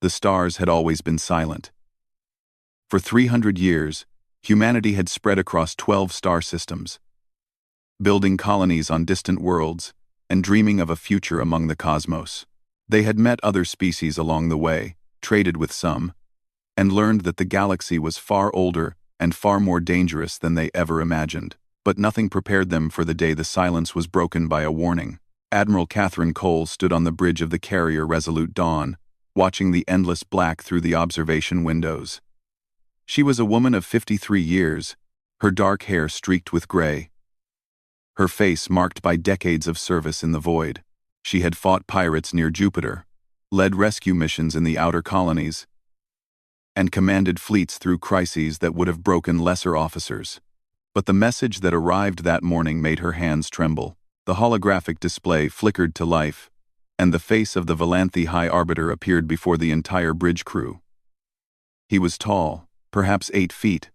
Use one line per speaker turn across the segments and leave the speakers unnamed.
The stars had always been silent. For 300 years, humanity had spread across 12 star systems, building colonies on distant worlds and dreaming of a future among the cosmos. They had met other species along the way, traded with some, and learned that the galaxy was far older and far more dangerous than they ever imagined. But nothing prepared them for the day the silence was broken by a warning. Admiral Catherine Cole stood on the bridge of the carrier Resolute Dawn, watching the endless black through the observation windows. She was a woman of 53 years, her dark hair streaked with gray, her face marked by decades of service in the void. She had fought pirates near Jupiter, led rescue missions in the outer colonies, and commanded fleets through crises that would have broken lesser officers. But the message that arrived that morning made her hands tremble. The holographic display flickered to life, and the face of the Valanthi High Arbiter appeared before the entire bridge crew. He was tall, perhaps 8 feet.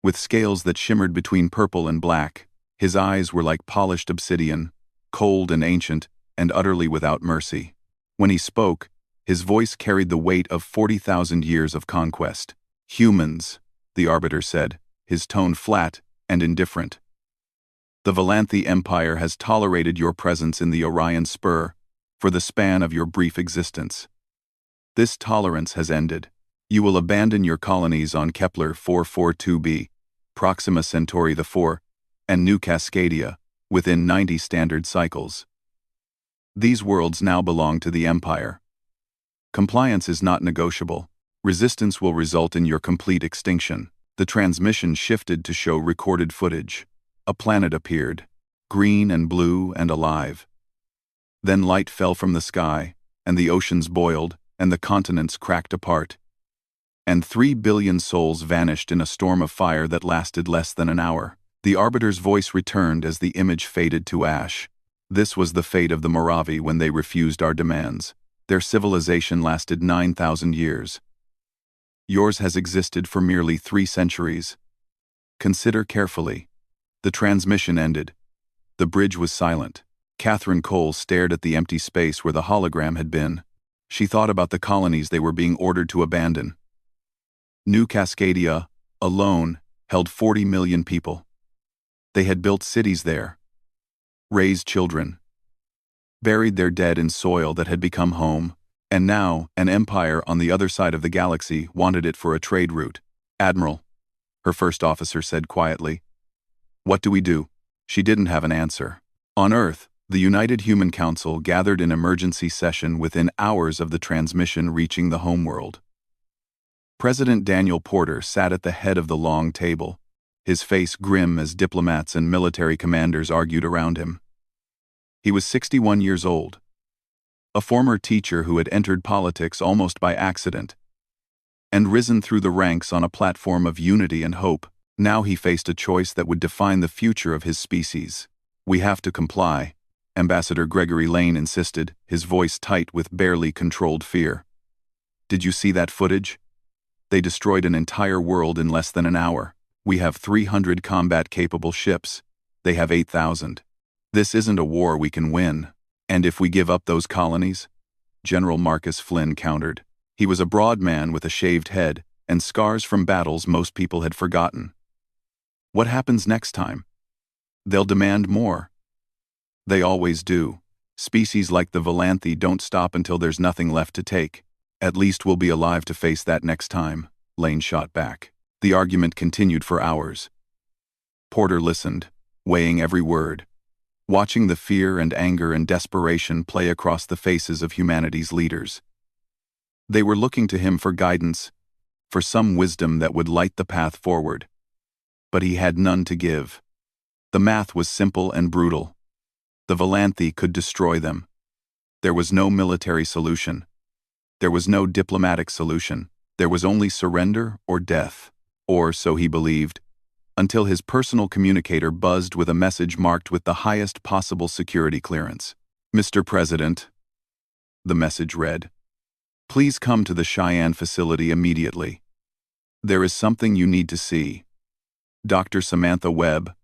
With scales that shimmered between purple and black, his eyes were like polished obsidian, cold and ancient, and utterly without mercy. When he spoke, his voice carried the weight of 40,000 years of conquest. "Humans," the Arbiter said, his tone flat and indifferent. "The Valanthi Empire has tolerated your presence in the Orion Spur for the span of your brief existence. This tolerance has ended. You will abandon your colonies on Kepler 442b, Proxima Centauri IV, and New Cascadia within 90 standard cycles. These worlds now belong to the Empire. Compliance is not negotiable. Resistance will result in your complete extinction." The transmission shifted to show recorded footage. A planet appeared, green and blue and alive. Then light fell from the sky, and the oceans boiled, and the continents cracked apart. And 3 billion souls vanished in a storm of fire that lasted less than an hour. The Arbiter's voice returned as the image faded to ash. "This was the fate of the Moravi when they refused our demands. Their civilization lasted 9,000 years. Yours has existed for merely 3 centuries. Consider carefully." The transmission ended. The bridge was silent. Catherine Cole stared at the empty space where the hologram had been. She thought about the colonies they were being ordered to abandon. New Cascadia, alone, held 40 million people. They had built cities there, raised children, buried their dead in soil that had become home, and now an empire on the other side of the galaxy wanted it for a trade route. "Admiral," her first officer said quietly, "what do we do?" She didn't have an answer. On Earth, the United Human Council gathered in emergency session within hours of the transmission reaching the homeworld. President Daniel Porter sat at the head of the long table, his face grim as diplomats and military commanders argued around him. He was 61 years old. A former teacher who had entered politics almost by accident and risen through the ranks on a platform of unity and hope. Now he faced a choice that would define the future of his species. "We have to comply," Ambassador Gregory Lane insisted, his voice tight with barely controlled fear. "Did you see that footage? They destroyed an entire world in less than an hour. We have 300 combat-capable ships. They have 8,000. This isn't a war we can win. And if we give up those colonies?" General Marcus Flynn countered. He was a broad man with a shaved head and scars from battles most people had forgotten. "What happens next time? They'll demand more. They always do. Species like the Valanthi don't stop until there's nothing left to take. At least we'll be alive to face that next time," Lane shot back. The argument continued for hours. Porter listened, weighing every word, watching the fear and anger and desperation play across the faces of humanity's leaders. They were looking to him for guidance, for some wisdom that would light the path forward. But he had none to give. The math was simple and brutal. The Valanthi could destroy them. There was no military solution. There was no diplomatic solution. There was only surrender or death, or so he believed, until his personal communicator buzzed with a message marked with the highest possible security clearance. "Mr. President," the message read, "please come to the Cheyenne facility immediately. There is something you need to see. Dr. Samantha Webb,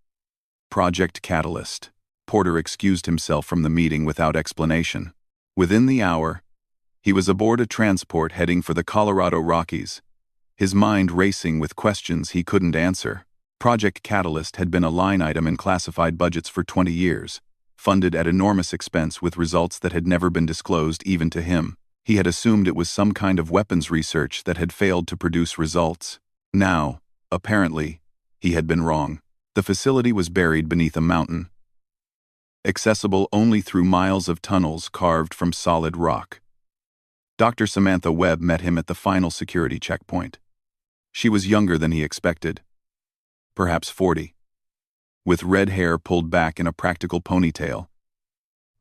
Project Catalyst." Porter excused himself from the meeting without explanation. Within the hour, He was aboard a transport heading for the Colorado Rockies, his mind racing with questions he couldn't answer. Project Catalyst had been a line item in classified budgets for 20 years, funded at enormous expense with results that had never been disclosed even to him. He had assumed it was some kind of weapons research that had failed to produce results. Now, apparently, he had been wrong. The facility was buried beneath a mountain, accessible only through miles of tunnels carved from solid rock. Dr. Samantha Webb met him at the final security checkpoint. She was younger than he expected, perhaps 40, with red hair pulled back in a practical ponytail,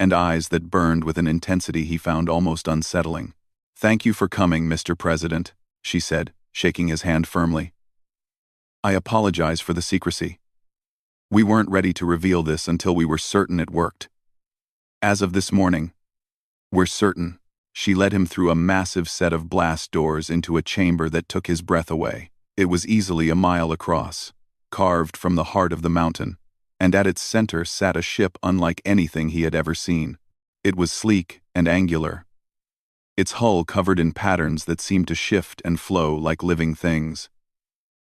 and eyes that burned with an intensity he found almost unsettling. "Thank you for coming, Mr. President," she said, shaking his hand firmly. "I apologize for the secrecy. We weren't ready to reveal this until we were certain it worked. As of this morning, we're certain." She led him through a massive set of blast doors into a chamber that took his breath away. It was easily a mile across, carved from the heart of the mountain, and at its center sat a ship unlike anything he had ever seen. It was sleek and angular, its hull covered in patterns that seemed to shift and flow like living things.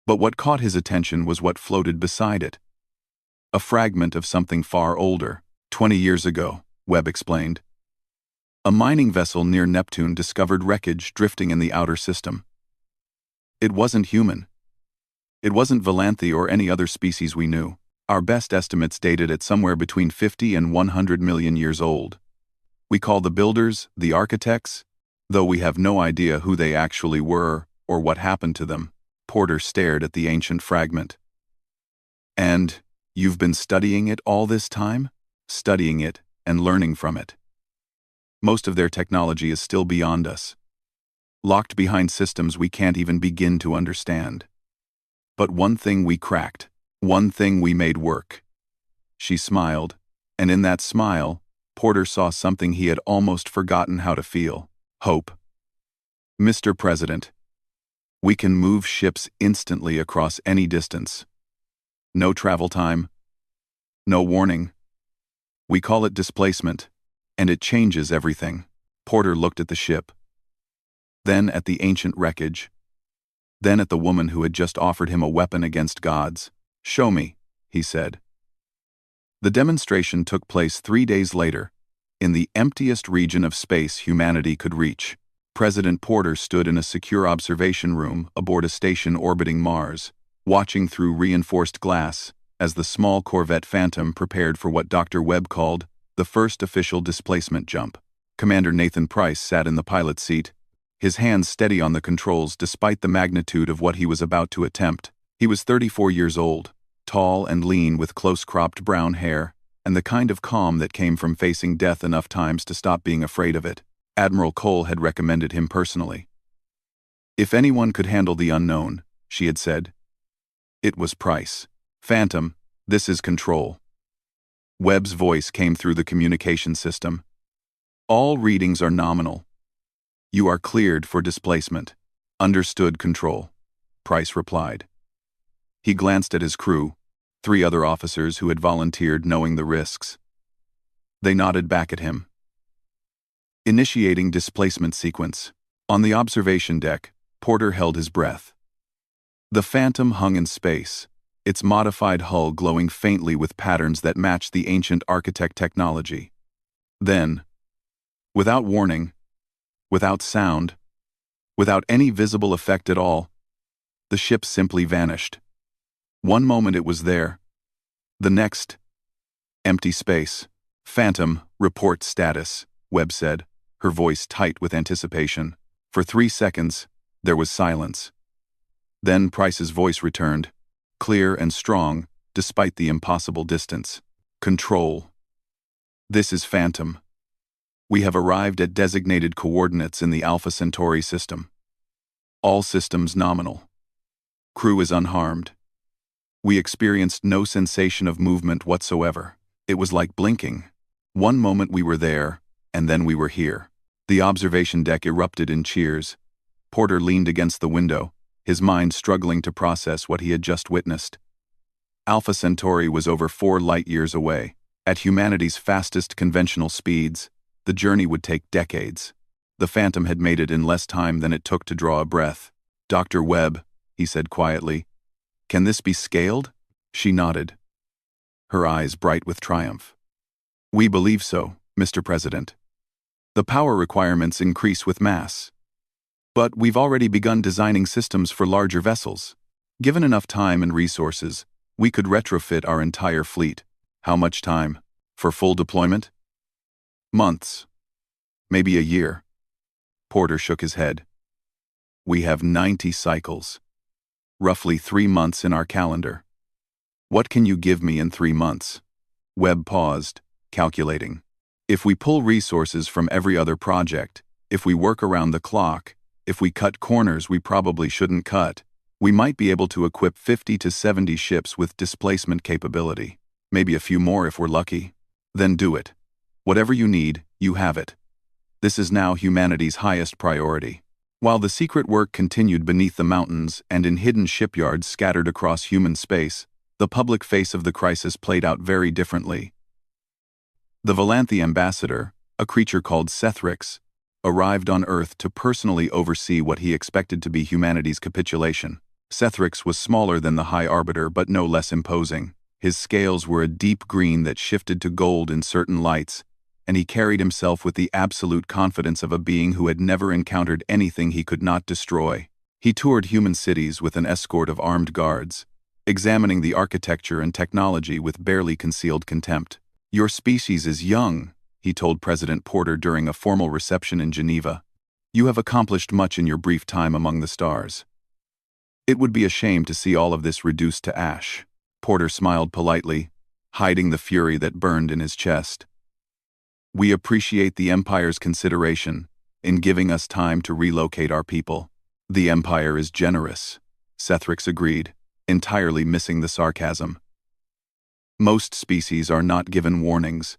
But what caught his attention was what floated beside it. A fragment of something far older. 20 years ago, Webb explained, a mining vessel near Neptune discovered wreckage drifting in the outer system. It wasn't human. It wasn't Valanthe or any other species we knew. Our best estimates dated it somewhere between 50 and 100 million years old. We call the builders the architects, though we have no idea who they actually were or what happened to them. Porter stared at the ancient fragment. "And you've been studying it all this time?" "Studying it and learning from it. Most of their technology is still beyond us, locked behind systems we can't even begin to understand. But one thing we cracked, one thing we made work." She smiled, and in that smile, Porter saw something he had almost forgotten how to feel: hope. "Mr. President, we can move ships instantly across any distance. No travel time, no warning. We call it displacement, and it changes everything." Porter looked at the ship, then at the ancient wreckage, then at the woman who had just offered him a weapon against gods. "Show me," he said. The demonstration took place 3 days later, in the emptiest region of space humanity could reach. President Porter stood in a secure observation room aboard a station orbiting Mars, watching through reinforced glass as the small corvette Phantom prepared for what Dr. Webb called the first official displacement jump. Commander Nathan Price sat in the pilot's seat, his hands steady on the controls despite the magnitude of what he was about to attempt. He was 34 years old, tall and lean with close-cropped brown hair, and the kind of calm that came from facing death enough times to stop being afraid of it. Admiral Cole had recommended him personally. "If anyone could handle the unknown," she had said, it was Price. "Phantom, this is Control." Webb's voice came through the communication system. "All readings are nominal. You are cleared for displacement." "Understood, Control," Price replied. He glanced at his crew, 3 other officers who had volunteered knowing the risks. They nodded back at him. Initiating displacement sequence. On the observation deck, Porter held his breath. The Phantom hung in space, its modified hull glowing faintly with patterns that matched the ancient architect technology. Then, without warning, without sound, without any visible effect at all, the ship simply vanished. One moment it was there, the next, empty space. "Phantom, report status," Webb said, her voice tight with anticipation. For 3 seconds, there was silence. Then Price's voice returned, clear and strong, despite the impossible distance. "Control. This is Phantom. We have arrived at designated coordinates in the Alpha Centauri system. All systems nominal. Crew is unharmed. We experienced no sensation of movement whatsoever. It was like blinking. One moment we were there, and then we were here." The observation deck erupted in cheers. Porter leaned against the window, his mind struggling to process what he had just witnessed. Alpha Centauri was over 4 light-years away. At humanity's fastest conventional speeds, the journey would take decades. The Phantom had made it in less time than it took to draw a breath. "Dr. Webb," he said quietly, "can this be scaled?" She nodded, her eyes bright with triumph. "We believe so, Mr. President. The power requirements increase with mass. But we've already begun designing systems for larger vessels. Given enough time and resources, we could retrofit our entire fleet." "How much time? For full deployment?" "Months. Maybe a year." Porter shook his head. "We have 90 cycles. Roughly 3 months in our calendar. What can you give me in 3 months?" Webb paused, calculating. "If we pull resources from every other project, if we work around the clock, if we cut corners we probably shouldn't cut, we might be able to equip 50 to 70 ships with displacement capability. Maybe a few more if we're lucky. Then do it. Whatever you need, you have it. This is now humanity's highest priority." While the secret work continued beneath the mountains and in hidden shipyards scattered across human space, the public face of the crisis played out very differently. The Valanthi ambassador, a creature called Sethrix, arrived on Earth to personally oversee what he expected to be humanity's capitulation. Sethrix was smaller than the High Arbiter but no less imposing. His scales were a deep green that shifted to gold in certain lights, and he carried himself with the absolute confidence of a being who had never encountered anything he could not destroy. He toured human cities with an escort of armed guards, examining the architecture and technology with barely concealed contempt. "Your species is young," he told President Porter during a formal reception in Geneva. "You have accomplished much in your brief time among the stars. It would be a shame to see all of this reduced to ash." Porter smiled politely, hiding the fury that burned in his chest. "We appreciate the Empire's consideration in giving us time to relocate our people." "The Empire is generous," Sethrix agreed, entirely missing the sarcasm. "Most species are not given warnings.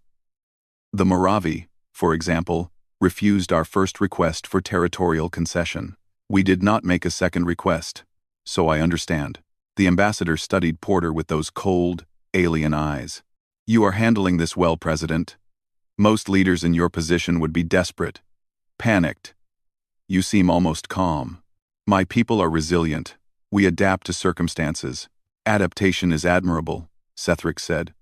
The Moravi, for example, refused our first request for territorial concession. We did not make a second request, so I understand." The ambassador studied Porter with those cold, alien eyes. "You are handling this well, President. Most leaders in your position would be desperate, panicked. You seem almost calm." "My people are resilient. We adapt to circumstances. Adaptation is admirable," Sethrix said.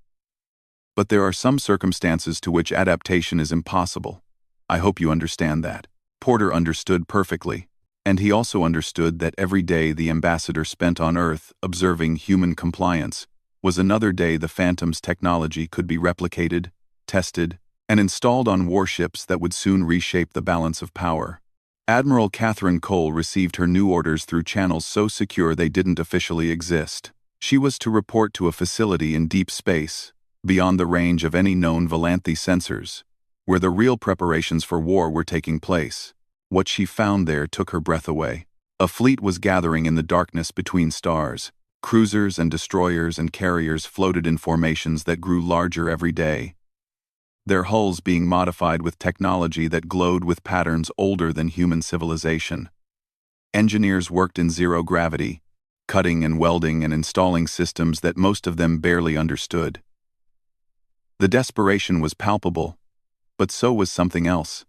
"But there are some circumstances to which adaptation is impossible. I hope you understand that." Porter understood perfectly, and he also understood that every day the ambassador spent on Earth observing human compliance was another day the Phantom's technology could be replicated, tested, and installed on warships that would soon reshape the balance of power. Admiral Catherine Cole received her new orders through channels so secure they didn't officially exist. She was to report to a facility in deep space, beyond the range of any known Valanthi sensors, where the real preparations for war were taking place. What she found there took her breath away. A fleet was gathering in the darkness between stars. Cruisers and destroyers and carriers floated in formations that grew larger every day, their hulls being modified with technology that glowed with patterns older than human civilization. Engineers worked in zero gravity, cutting and welding and installing systems that most of them barely understood. The desperation was palpable, but so was something else.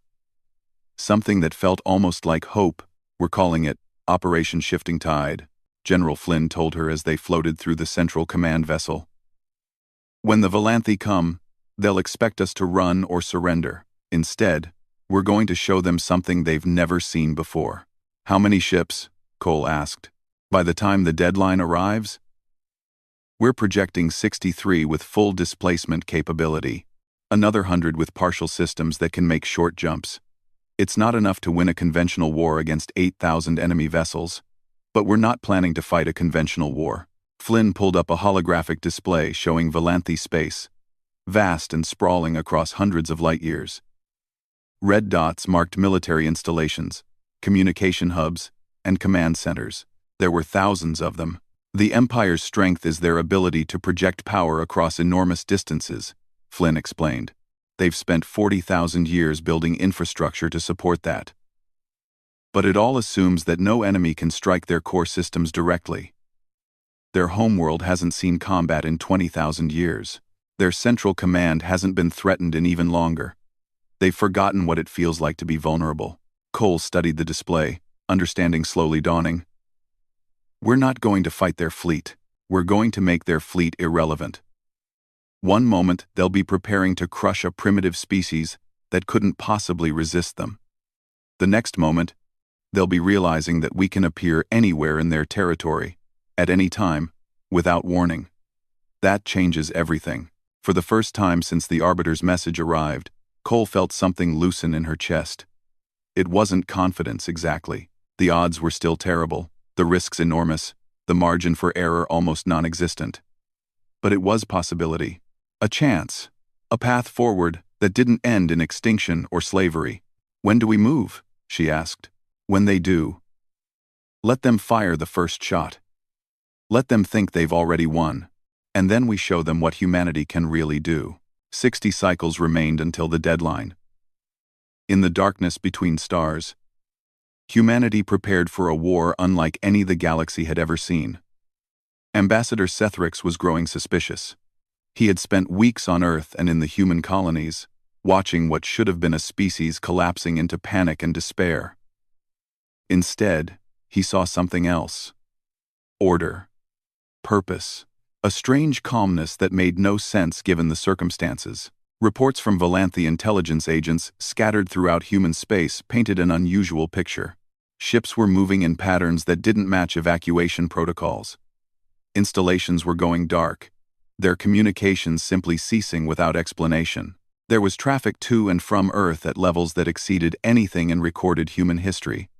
Something that felt almost like hope. "We're calling it Operation Shifting Tide," General Flynn told her as they floated through the Central Command vessel. "When the Valanthi come, they'll expect us to run or surrender. Instead, we're going to show them something they've never seen before." "How many ships?" Cole asked. "By the time the deadline arrives?" "We're projecting 63 with full displacement capability, another 100 with partial systems that can make short jumps. It's not enough to win a conventional war against 8,000 enemy vessels, but we're not planning to fight a conventional war." Flynn pulled up a holographic display showing Valanthi space, vast and sprawling across hundreds of light-years. Red dots marked military installations, communication hubs, and command centers. There were thousands of them. "The Empire's strength is their ability to project power across enormous distances," Flynn explained. "They've spent 40,000 years building infrastructure to support that. But it all assumes that no enemy can strike their core systems directly. Their homeworld hasn't seen combat in 20,000 years. Their central command hasn't been threatened in even longer. They've forgotten what it feels like to be vulnerable." Cole studied the display, understanding slowly dawning. We're not going to fight their fleet. We're going to make their fleet irrelevant. One moment, they'll be preparing to crush a primitive species that couldn't possibly resist them. The next moment, they'll be realizing that we can appear anywhere in their territory, at any time, without warning. That changes everything. For the first time since the Arbiter's message arrived, Cole felt something loosen in her chest. It wasn't confidence exactly. The odds were still terrible, the risks enormous, the margin for error almost non-existent. But it was possibility. A chance. A path forward that didn't end in extinction or slavery. When do we move? She asked. When they do. Let them fire the first shot. Let them think they've already won. And then we show them what humanity can really do. 60 cycles remained until the deadline. In the darkness between stars, humanity prepared for a war unlike any the galaxy had ever seen. Ambassador Sethrix was growing suspicious. He had spent weeks on Earth and in the human colonies, watching what should have been a species collapsing into panic and despair. Instead, he saw something else. Order. Purpose. A strange calmness that made no sense given the circumstances. Reports from Valanthe intelligence agents scattered throughout human space painted an unusual picture. Ships were moving in patterns that didn't match evacuation protocols. Installations were going dark, their communications simply ceasing without explanation. There was traffic to and from Earth at levels that exceeded anything in recorded human history.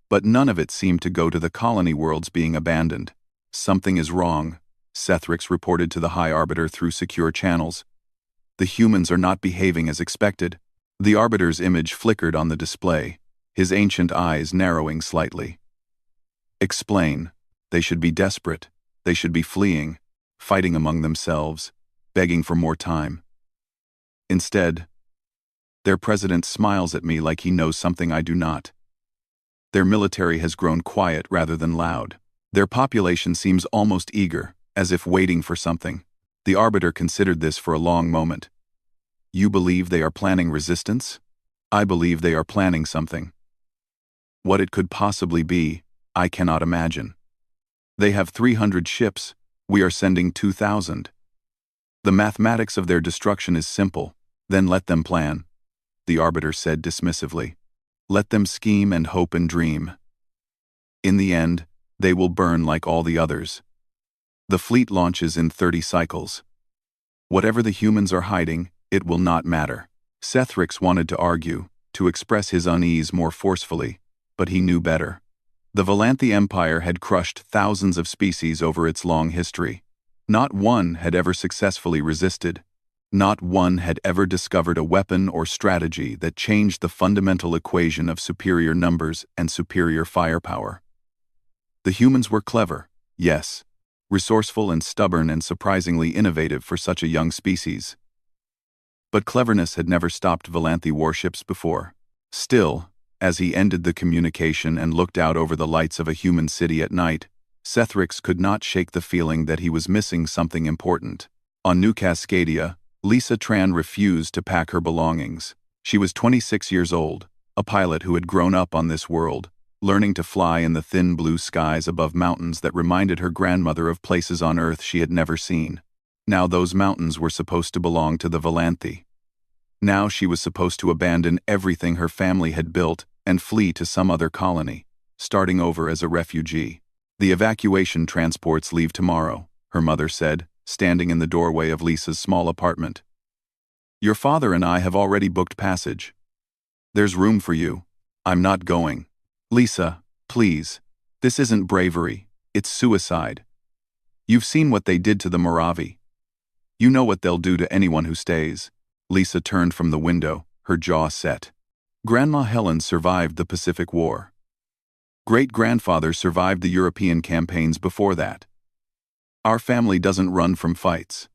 But none of it seemed to go to the colony worlds being abandoned. Something is wrong, Sethrix reported to the High Arbiter through secure channels. The humans are not behaving as expected. The Arbiter's image flickered on the display, his ancient eyes narrowing slightly. Explain. They should be desperate. They should be fleeing, fighting among themselves, begging for more time. Instead, their president smiles at me like he knows something I do not. Their military has grown quiet rather than loud. Their population seems almost eager, as if waiting for something. The Arbiter considered this for a long moment. You believe they are planning resistance? I believe they are planning something. What it could possibly be, I cannot imagine. They have 300 ships, we are sending 2,000. The mathematics of their destruction is simple, then let them plan, the Arbiter said dismissively. Let them scheme and hope and dream. In the end, they will burn like all the others. The fleet launches in 30 cycles. Whatever the humans are hiding, it will not matter. Sethrix wanted to argue, to express his unease more forcefully, but he knew better. The Valanthe Empire had crushed thousands of species over its long history. Not one had ever successfully resisted. Not one had ever discovered a weapon or strategy that changed the fundamental equation of superior numbers and superior firepower. The humans were clever, yes, resourceful and stubborn and surprisingly innovative for such a young species. But cleverness had never stopped Valanthe warships before. Still, as he ended the communication and looked out over the lights of a human city at night, Sethrix could not shake the feeling that he was missing something important. On New Cascadia, Lisa Tran refused to pack her belongings. She was 26 years old, a pilot who had grown up on this world, learning to fly in the thin blue skies above mountains that reminded her grandmother of places on Earth she had never seen. Now those mountains were supposed to belong to the Valanthe. Now she was supposed to abandon everything her family had built and flee to some other colony, starting over as a refugee. The evacuation transports leave tomorrow, her mother said, standing in the doorway of Lisa's small apartment. Your father and I have already booked passage. There's room for you. I'm not going. Lisa, please. This isn't bravery. It's suicide. You've seen what they did to the Moravi. You know what they'll do to anyone who stays. Lisa turned from the window, her jaw set. Grandma Helen survived the Pacific War. Great-grandfather survived the European campaigns before that. Our family doesn't run from fights.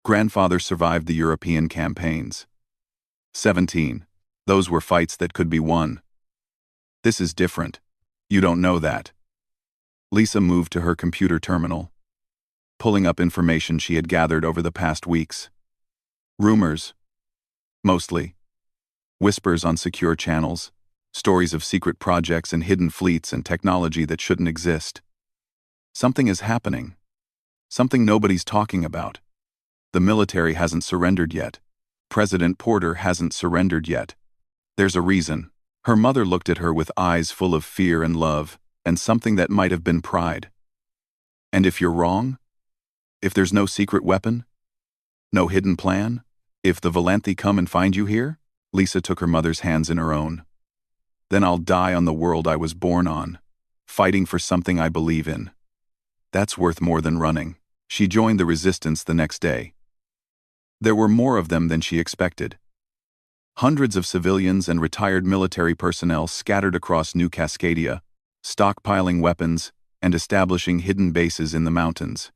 Grandfather survived the European campaigns. 17. Those were fights that could be won. This is different. You don't know that. Lisa moved to her computer terminal, pulling up information she had gathered over the past weeks. Rumors. Mostly. Whispers on secure channels, stories of secret projects and hidden fleets and technology that shouldn't exist. Something is happening. Something nobody's talking about. The military hasn't surrendered yet. President Porter hasn't surrendered yet. There's a reason. Her mother looked at her with eyes full of fear and love, and something that might have been pride. And if you're wrong? If there's no secret weapon? No hidden plan? If the Valanthi come and find you here? Lisa took her mother's hands in her own. Then I'll die on the world I was born on, fighting for something I believe in. That's worth more than running. She joined the resistance the next day. There were more of them than she expected. Hundreds of civilians and retired military personnel scattered across New Cascadia, stockpiling weapons and establishing hidden bases in the mountains.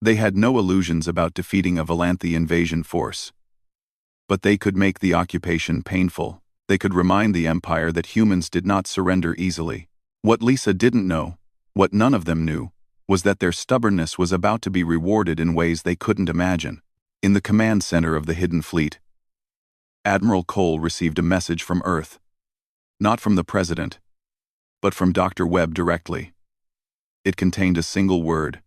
They had no illusions about defeating a Valanthi invasion force. But they could make the occupation painful. They could remind the Empire that humans did not surrender easily. What Lisa didn't know, what none of them knew, was that their stubbornness was about to be rewarded in ways they couldn't imagine. In the command center of the hidden fleet, Admiral Cole received a message from Earth. Not from the President, but from Dr. Webb directly. It contained a single word: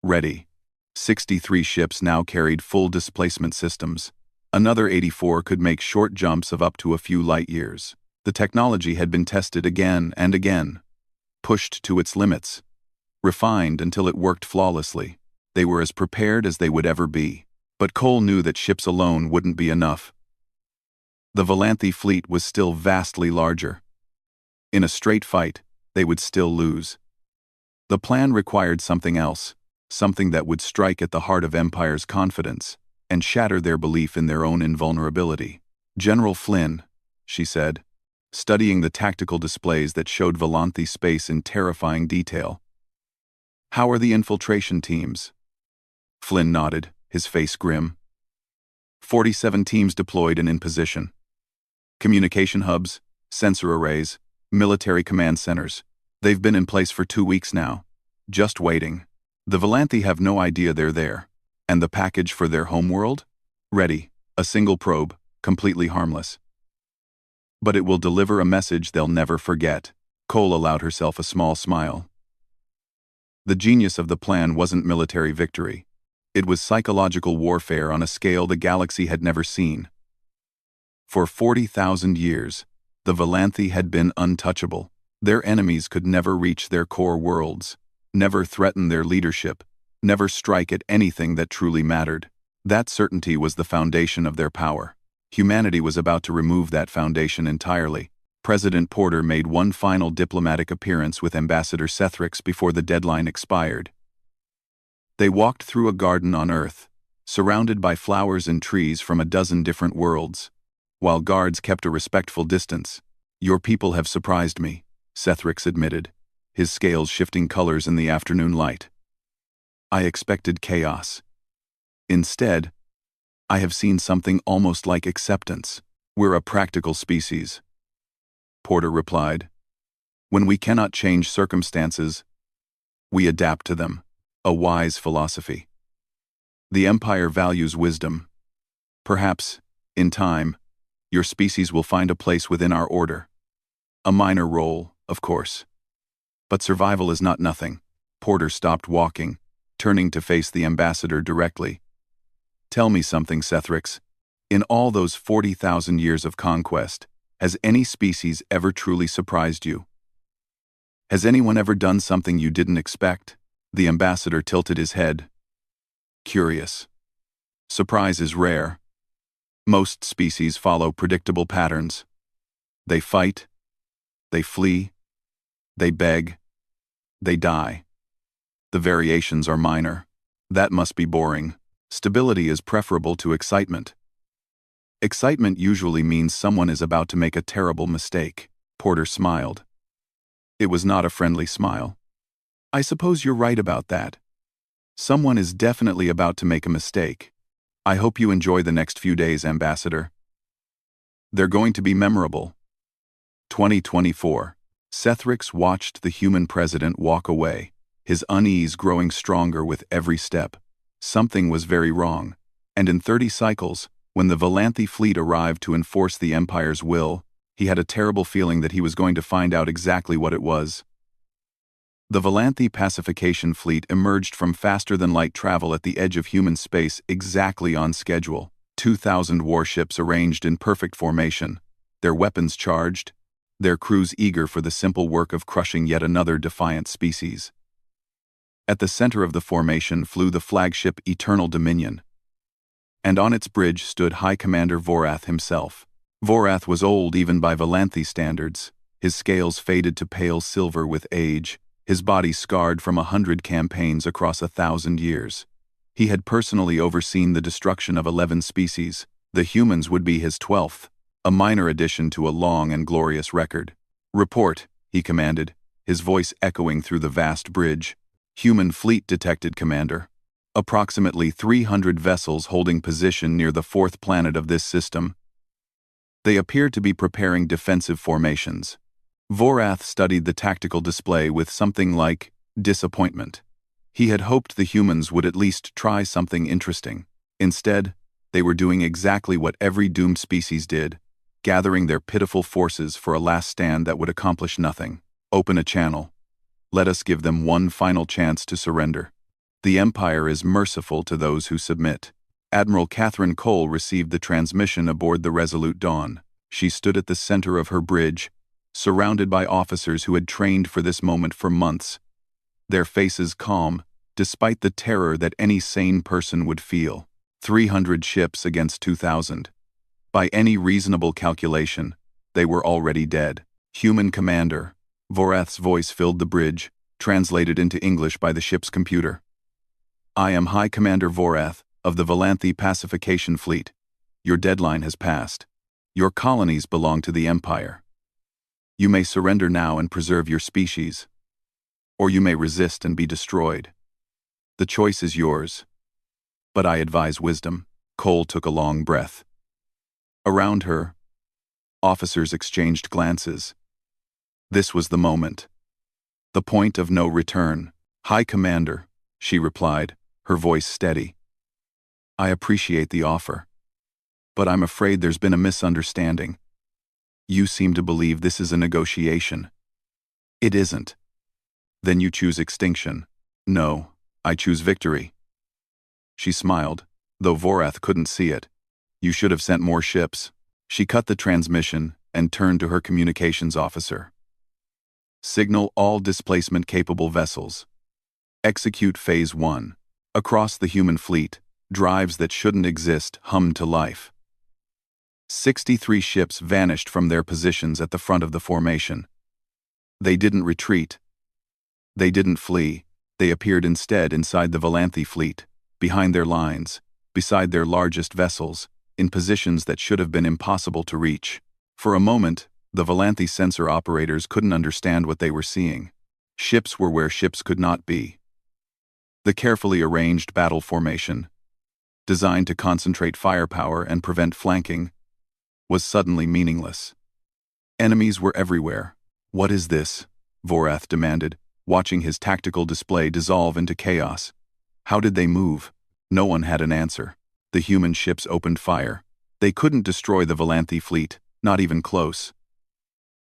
ready. 63 ships now carried full displacement systems. Another 84 could make short jumps of up to a few light years. The technology had been tested again and again, pushed to its limits, refined until it worked flawlessly. They were as prepared as they would ever be. But Cole knew that ships alone wouldn't be enough. The Valanthi fleet was still vastly larger. In a straight fight, they would still lose. The plan required something else, something that would strike at the heart of Empire's confidence and shatter their belief in their own invulnerability. General Flynn, she said, studying the tactical displays that showed Valanthi space in terrifying detail. How are the infiltration teams? Flynn nodded, his face grim. 47 teams deployed and in position. Communication hubs, sensor arrays, military command centers. They've been in place for 2 weeks now, just waiting. The Valanthi have no idea they're there. And the package for their homeworld? Ready, a single probe, completely harmless. But it will deliver a message they'll never forget. Cole allowed herself a small smile. The genius of the plan wasn't military victory. It was psychological warfare on a scale the galaxy had never seen. For 40,000 years, the Valanthi had been untouchable. Their enemies could never reach their core worlds, never threaten their leadership, never strike at anything that truly mattered. That certainty was the foundation of their power. Humanity was about to remove that foundation entirely. President Porter made one final diplomatic appearance with Ambassador Sethrix before the deadline expired. They walked through a garden on Earth, surrounded by flowers and trees from a dozen different worlds, while guards kept a respectful distance. Your people have surprised me, Sethrix admitted, his scales shifting colors in the afternoon light. I expected chaos. Instead, I have seen something almost like acceptance. We're a practical species, Porter replied. When we cannot change circumstances, we adapt to them. A wise philosophy. The Empire values wisdom. Perhaps, in time, your species will find a place within our order. A minor role, of course. But survival is not nothing. Porter stopped walking, turning to face the ambassador directly. Tell me something, Sethrix. In all those 40,000 years of conquest, has any species ever truly surprised you? Has anyone ever done something you didn't expect? The ambassador tilted his head. Curious. Surprise is rare. Most species follow predictable patterns. They fight, they flee, they beg, they die. The variations are minor. That must be boring. Stability is preferable to excitement. Excitement usually means someone is about to make a terrible mistake. Porter smiled. It was not a friendly smile. I suppose you're right about that. Someone is definitely about to make a mistake. I hope you enjoy the next few days, Ambassador. They're going to be memorable. 2024. Sethrix watched the human president walk away, his unease growing stronger with every step. Something was very wrong, and in 30 cycles, When the Valanthi fleet arrived to enforce the Empire's will, he had a terrible feeling that he was going to find out exactly what it was. The Valanthi pacification fleet emerged from faster-than-light travel at the edge of human space exactly on schedule. 2,000 warships arranged in perfect formation, their weapons charged, their crews eager for the simple work of crushing yet another defiant species. At the center of the formation flew the flagship Eternal Dominion, and on its bridge stood High Commander Vorath himself. Vorath was old even by Valanthi standards, his scales faded to pale silver with age, his body scarred from 100 campaigns across 1,000 years. He had personally overseen the destruction of 11 species. The humans would be his 12th, a minor addition to a long and glorious record. "Report," he commanded, his voice echoing through the vast bridge. "Human fleet detected, Commander. Approximately 300 vessels holding position near the 4th planet of this system. They appear to be preparing defensive formations." Vorath studied the tactical display with something like disappointment. He had hoped the humans would at least try something interesting. Instead, they were doing exactly what every doomed species did, gathering their pitiful forces for a last stand that would accomplish nothing. "Open a channel. Let us give them one final chance to surrender. The Empire is merciful to those who submit." Admiral Catherine Cole received the transmission aboard the Resolute Dawn. She stood at the center of her bridge, surrounded by officers who had trained for this moment for months, their faces calm, despite the terror that any sane person would feel. 300 ships against 2,000. By any reasonable calculation, they were already dead. "Human Commander," Vorath's voice filled the bridge, translated into English by the ship's computer. "I am High Commander Vorath, of the Valanthi Pacification Fleet. Your deadline has passed. Your colonies belong to the Empire. You may surrender now and preserve your species, or you may resist and be destroyed. The choice is yours. But I advise wisdom." Cole took a long breath. Around her, officers exchanged glances. This was the moment. The point of no return. "High Commander," she replied, her voice steady. "I appreciate the offer, but I'm afraid there's been a misunderstanding. You seem to believe this is a negotiation. It isn't. Then you choose extinction." "No, I choose victory." She smiled, though Vorath couldn't see it. "You should have sent more ships." She cut the transmission and turned to her communications officer. "Signal all displacement-capable vessels. Execute Phase 1. Across the human fleet, drives that shouldn't exist hummed to life. 63 ships vanished from their positions at the front of the formation. They didn't retreat. They didn't flee. They appeared instead inside the Valanthi fleet, behind their lines, beside their largest vessels, in positions that should have been impossible to reach. For a moment, the Valanthi sensor operators couldn't understand what they were seeing. Ships were where ships could not be. The carefully arranged battle formation, designed to concentrate firepower and prevent flanking, was suddenly meaningless. Enemies were everywhere. "What is this?" Vorath demanded, watching his tactical display dissolve into chaos. "How did they move?" No one had an answer. The human ships opened fire. They couldn't destroy the Valanthi fleet, not even close.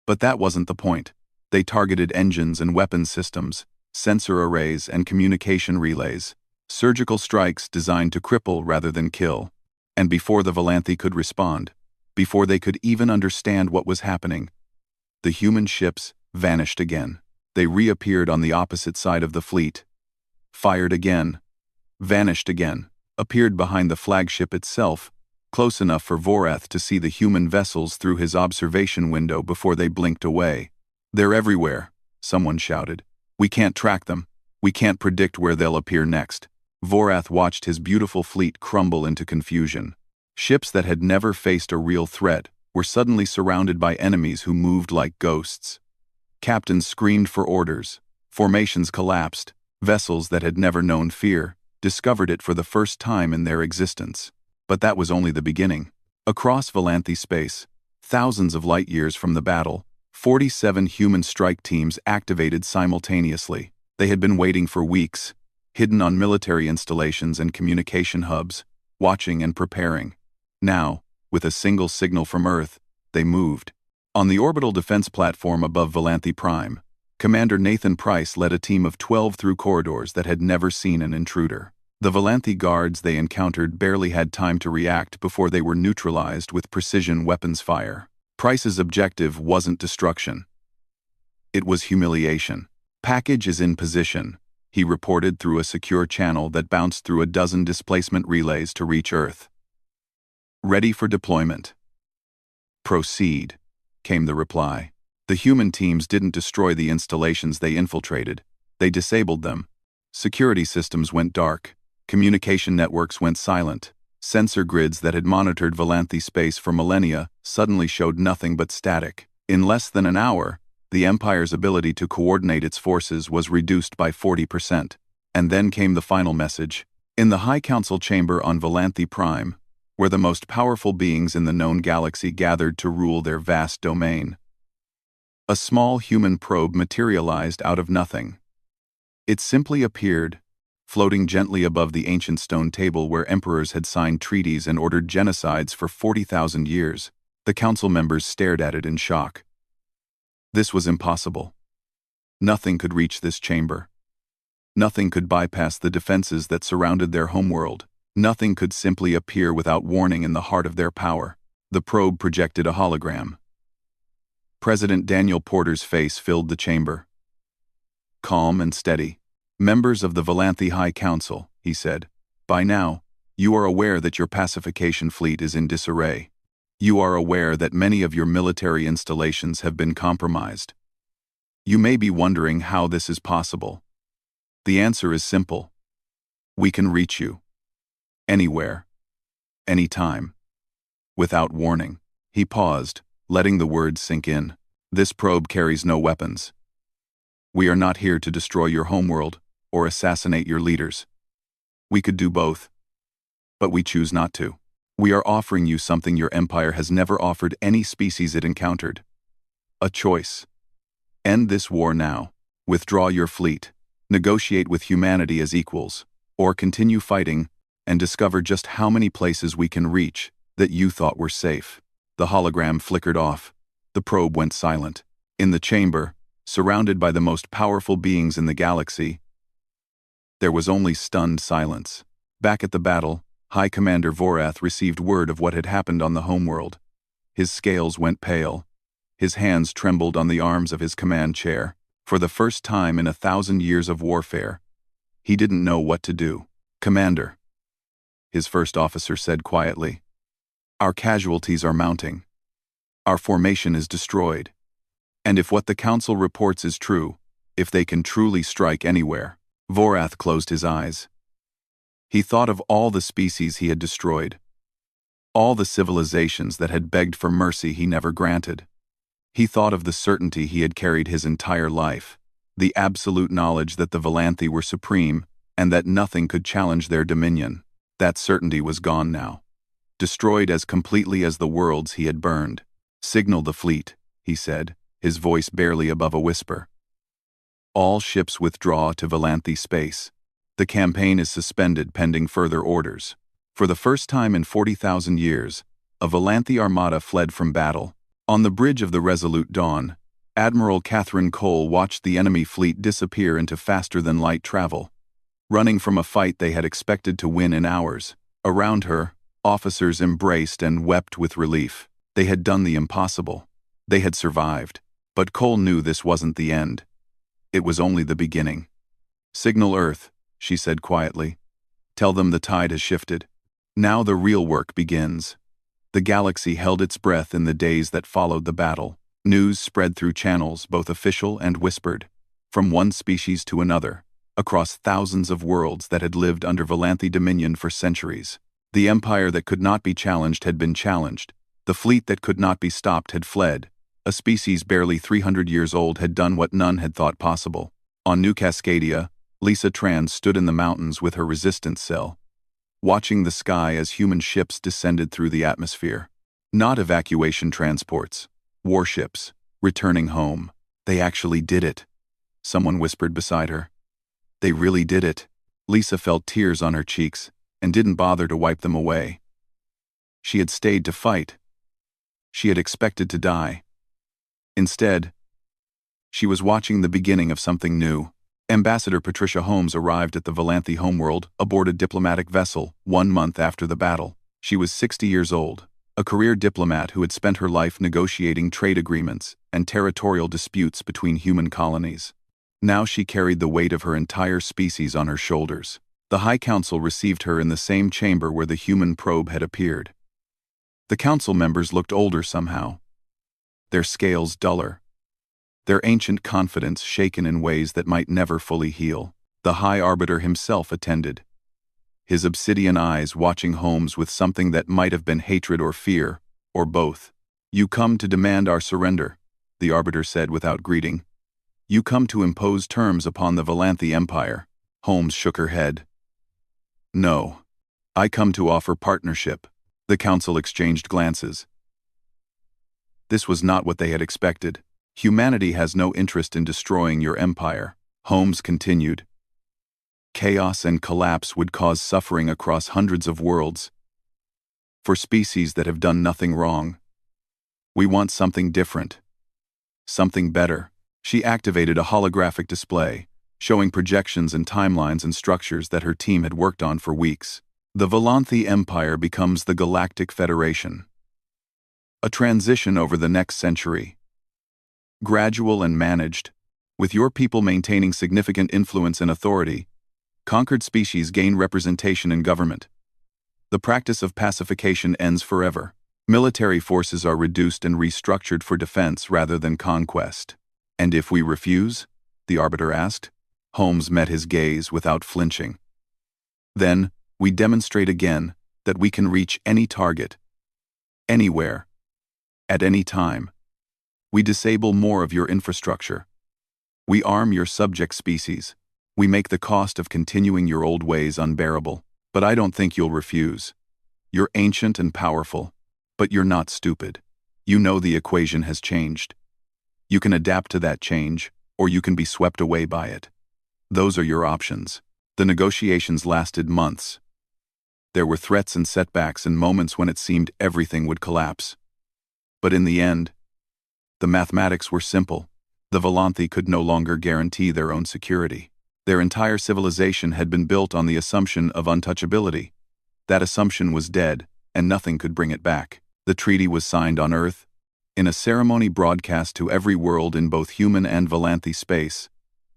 But that wasn't the point. They targeted engines and weapons systems, sensor arrays and communication relays, surgical strikes designed to cripple rather than kill. And before the Valanthi could respond, before they could even understand what was happening, the human ships vanished again. They reappeared on the opposite side of the fleet, fired again, vanished again, appeared behind the flagship itself, close enough for Vorath to see the human vessels through his observation window before they blinked away. "They're everywhere," someone shouted. "We can't track them. We can't predict where they'll appear next." Vorath watched his beautiful fleet crumble into confusion. Ships that had never faced a real threat were suddenly surrounded by enemies who moved like ghosts. Captains screamed for orders. Formations collapsed. Vessels that had never known fear discovered it for the first time in their existence. But that was only the beginning. Across Valanthi space, thousands of light-years from the battle, 47 human strike teams activated simultaneously. They had been waiting for weeks, hidden on military installations and communication hubs, watching and preparing. Now, with a single signal from Earth, they moved. On the orbital defense platform above Volanthi Prime, Commander Nathan Price led a team of 12 through corridors that had never seen an intruder. The Volanthi guards they encountered barely had time to react before they were neutralized with precision weapons fire. Price's objective wasn't destruction. It was humiliation. "Package is in position," he reported through a secure channel that bounced through a dozen displacement relays to reach Earth. "Ready for deployment." "Proceed," came the reply. The human teams didn't destroy the installations they infiltrated. They disabled them. Security systems went dark. Communication networks went silent. Sensor grids that had monitored Volanthi space for millennia suddenly showed nothing but static. In less than an hour, the Empire's ability to coordinate its forces was reduced by 40%. And then came the final message. In the High Council chamber on Volanthi Prime, where the most powerful beings in the known galaxy gathered to rule their vast domain, a small human probe materialized out of nothing. It simply appeared, floating gently above the ancient stone table where emperors had signed treaties and ordered genocides for 40,000 years. The council members stared at it in shock. This was impossible. Nothing could reach this chamber. Nothing could bypass the defenses that surrounded their homeworld. Nothing could simply appear without warning in the heart of their power. The probe projected a hologram. President Daniel Porter's face filled the chamber. Calm and steady. "Members of the Volanthi High Council," he said, "by now, you are aware that your pacification fleet is in disarray. You are aware that many of your military installations have been compromised. You may be wondering how this is possible. The answer is simple. We can reach you. Anywhere. Anytime. Without warning." He paused, letting the words sink in. "This probe carries no weapons. We are not here to destroy your homeworld or assassinate your leaders. We could do both, but we choose not to. We are offering you something your empire has never offered any species it encountered. A choice. End this war now. Withdraw your fleet. Negotiate with humanity as equals. Or continue fighting and discover just how many places we can reach that you thought were safe." The hologram flickered off. The probe went silent. In the chamber, surrounded by the most powerful beings in the galaxy, there was only stunned silence. Back at the battle, High Commander Vorath received word of what had happened on the homeworld. His scales went pale. His hands trembled on the arms of his command chair. For the first time in 1,000 years of warfare, he didn't know what to do. "Commander," his first officer said quietly, "our casualties are mounting. Our formation is destroyed. And if what the Council reports is true, if they can truly strike anywhere..." Vorath closed his eyes. He thought of all the species he had destroyed, all the civilizations that had begged for mercy he never granted. He thought of the certainty he had carried his entire life, the absolute knowledge that the Volanthi were supreme and that nothing could challenge their dominion. That certainty was gone now, destroyed as completely as the worlds he had burned. "Signal the fleet," he said, his voice barely above a whisper. "All ships withdraw to Volanthi space. The campaign is suspended pending further orders." For the first time in 40,000 years, a Volanthi armada fled from battle. On the bridge of the Resolute Dawn, Admiral Catherine Cole watched the enemy fleet disappear into faster-than-light travel, running from a fight they had expected to win in hours. Around her, officers embraced and wept with relief. They had done the impossible. They had survived. But Cole knew this wasn't the end. It was only the beginning. "Signal Earth," she said quietly. "Tell them the tide has shifted. Now the real work begins." The galaxy held its breath in the days that followed the battle. News spread through channels, both official and whispered, from one species to another, across thousands of worlds that had lived under Volanthi dominion for centuries. The empire that could not be challenged had been challenged. The fleet that could not be stopped had fled. A species barely 300 years old had done what none had thought possible. On New Cascadia, Lisa Tran stood in the mountains with her resistance cell, watching the sky as human ships descended through the atmosphere. Not evacuation transports, warships, returning home. "They actually did it," someone whispered beside her. "They really did it." Lisa felt tears on her cheeks and didn't bother to wipe them away. She had stayed to fight. She had expected to die. Instead, she was watching the beginning of something new. Ambassador Patricia Holmes arrived at the Valanthe homeworld aboard a diplomatic vessel 1 month after the battle. She was 60 years old, a career diplomat who had spent her life negotiating trade agreements and territorial disputes between human colonies. Now she carried the weight of her entire species on her shoulders. The High Council received her in the same chamber where the human probe had appeared. The council members looked older somehow, their scales duller, their ancient confidence shaken in ways that might never fully heal. The High Arbiter himself attended, his obsidian eyes watching Holmes with something that might have been hatred or fear, or both. "You come to demand our surrender," the Arbiter said without greeting. "You come to impose terms upon the Valanthe Empire." Holmes shook her head. "No. I come to offer partnership." The council exchanged glances. This was not what they had expected. "Humanity has no interest in destroying your empire," Holmes continued. "Chaos and collapse would cause suffering across hundreds of worlds. For species that have done nothing wrong. We want something different. Something better." She activated a holographic display, showing projections and timelines and structures that her team had worked on for weeks. The Valanthe Empire becomes the Galactic Federation. A transition over the next century. Gradual and managed, with your people maintaining significant influence and authority, conquered species gain representation in government. The practice of pacification ends forever. Military forces are reduced and restructured for defense rather than conquest. "And if we refuse?" the Arbiter asked. Holmes met his gaze without flinching. "Then, we demonstrate again that we can reach any target, anywhere, at any time. We disable more of your infrastructure. We arm your subject species. We make the cost of continuing your old ways unbearable. But I don't think you'll refuse. You're ancient and powerful, but you're not stupid. You know the equation has changed. You can adapt to that change, or you can be swept away by it. Those are your options." The negotiations lasted months. There were threats and setbacks and moments when it seemed everything would collapse. But in the end, the mathematics were simple. The Valanthe could no longer guarantee their own security. Their entire civilization had been built on the assumption of untouchability. That assumption was dead, and nothing could bring it back. The treaty was signed on Earth, in a ceremony broadcast to every world in both human and Valanthe space.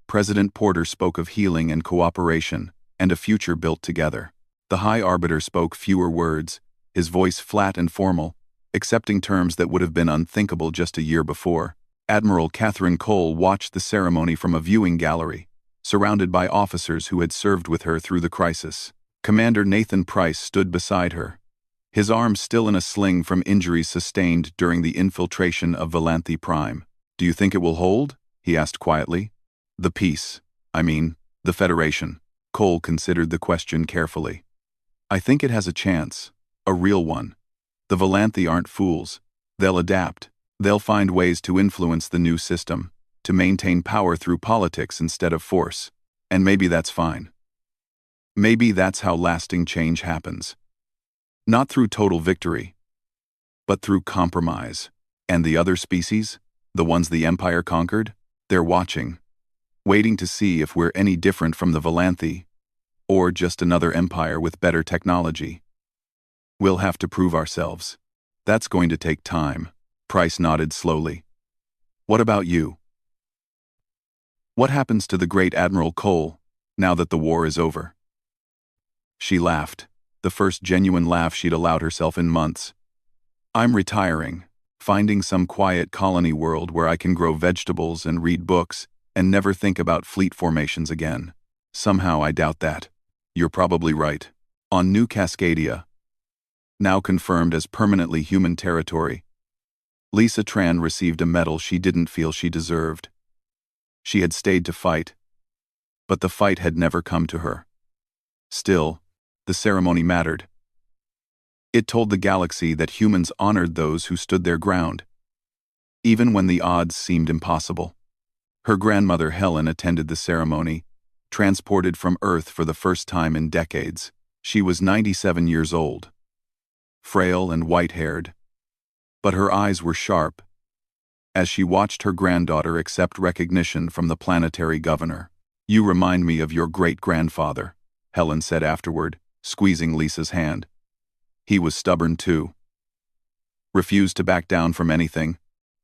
President Porter spoke of healing and cooperation, and a future built together. The High Arbiter spoke fewer words, his voice flat and formal, accepting terms that would have been unthinkable just a year before. Admiral Catherine Cole watched the ceremony from a viewing gallery, surrounded by officers who had served with her through the crisis. Commander Nathan Price stood beside her, his arm still in a sling from injuries sustained during the infiltration of Valanthe Prime. "Do you think it will hold?" he asked quietly. "The peace, the Federation." Cole considered the question carefully. "I think it has a chance, a real one. The Valanthe aren't fools. They'll adapt. They'll find ways to influence the new system, to maintain power through politics instead of force. And maybe that's fine. Maybe that's how lasting change happens. Not through total victory, but through compromise." And the other species, the ones the Empire conquered, they're watching, waiting to see if we're any different from the Valanthe, or just another empire with better technology. "We'll have to prove ourselves. That's going to take time." Price nodded slowly. "What about you? What happens to the great Admiral Cole, now that the war is over?" She laughed, the first genuine laugh she'd allowed herself in months. "I'm retiring, finding some quiet colony world where I can grow vegetables and read books and never think about fleet formations again." "Somehow I doubt that." "You're probably right." On New Cascadia, now confirmed as permanently human territory, Lisa Tran received a medal she didn't feel she deserved. She had stayed to fight, but the fight had never come to her. Still, the ceremony mattered. It told the galaxy that humans honored those who stood their ground, even when the odds seemed impossible. Her grandmother Helen attended the ceremony, transported from Earth for the first time in decades. She was 97 years old. frail and white-haired. But her eyes were sharp, as she watched her granddaughter accept recognition from the planetary governor. "You remind me of your great-grandfather," Helen said afterward, squeezing Lisa's hand. "He was stubborn too. Refused to back down from anything,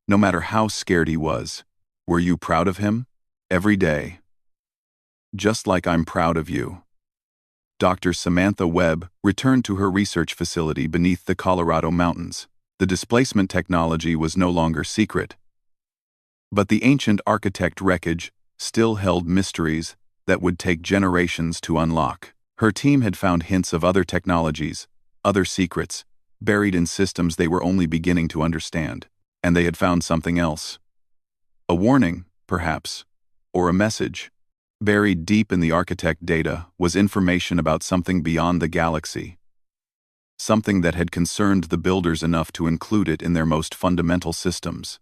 no matter how scared he was. Were you proud of him?" "Every day. Just like I'm proud of you." Dr. Samantha Webb returned to her research facility beneath the Colorado mountains. The displacement technology was no longer secret, but the ancient architect wreckage still held mysteries that would take generations to unlock. Her team had found hints of other technologies, other secrets, buried in systems they were only beginning to understand. And they had found something else. A warning, perhaps, or a message. Buried deep in the architect data was information about something beyond the galaxy. Something that had concerned the builders enough to include it in their most fundamental systems.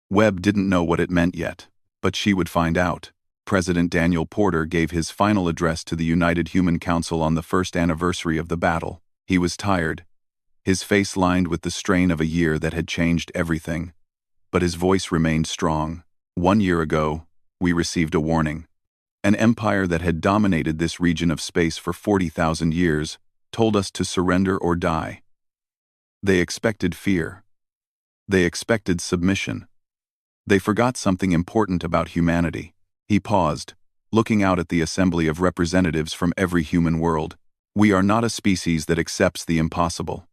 Webb didn't know what it meant yet, but she would find out. President Daniel Porter gave his final address to the United Human Council on the first anniversary of the battle. He was tired, his face lined with the strain of a year that had changed everything. But his voice remained strong. "1 year ago, we received a warning. An empire that had dominated this region of space for 40,000 years told us to surrender or die. They expected fear. They expected submission. They forgot something important about humanity." He paused, looking out at the assembly of representatives from every human world. "We are not a species that accepts the impossible.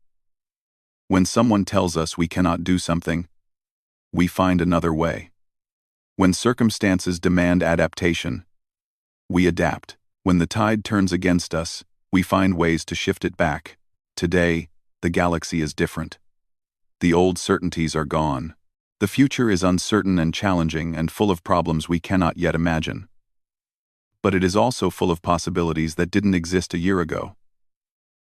When someone tells us we cannot do something, we find another way. When circumstances demand adaptation, we adapt. When the tide turns against us, we find ways to shift it back. Today, the galaxy is different. The old certainties are gone. The future is uncertain and challenging and full of problems we cannot yet imagine. But it is also full of possibilities that didn't exist a year ago.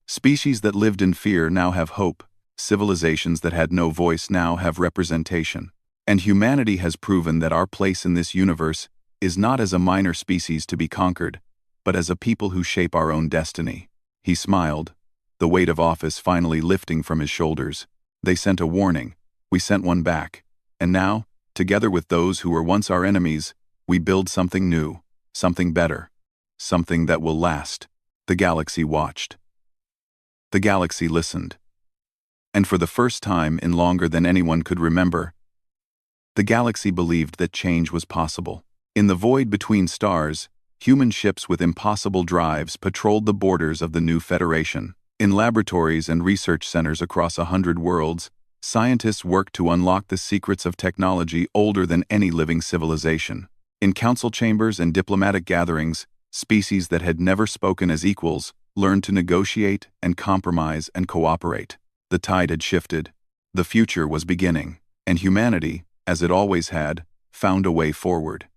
Species that lived in fear now have hope. Civilizations that had no voice now have representation. And humanity has proven that our place in this universe is not as a minor species to be conquered, but as a people who shape our own destiny." He smiled, the weight of office finally lifting from his shoulders. "They sent a warning. We sent one back. And now, together with those who were once our enemies, we build something new, something better, something that will last." The galaxy watched. The galaxy listened. And for the first time in longer than anyone could remember, the galaxy believed that change was possible. In the void between stars, human ships with impossible drives patrolled the borders of the new Federation. In laboratories and research centers across 100 worlds, scientists worked to unlock the secrets of technology older than any living civilization. In council chambers and diplomatic gatherings, species that had never spoken as equals learned to negotiate and compromise and cooperate. The tide had shifted. The future was beginning, and humanity, as it always had, found a way forward.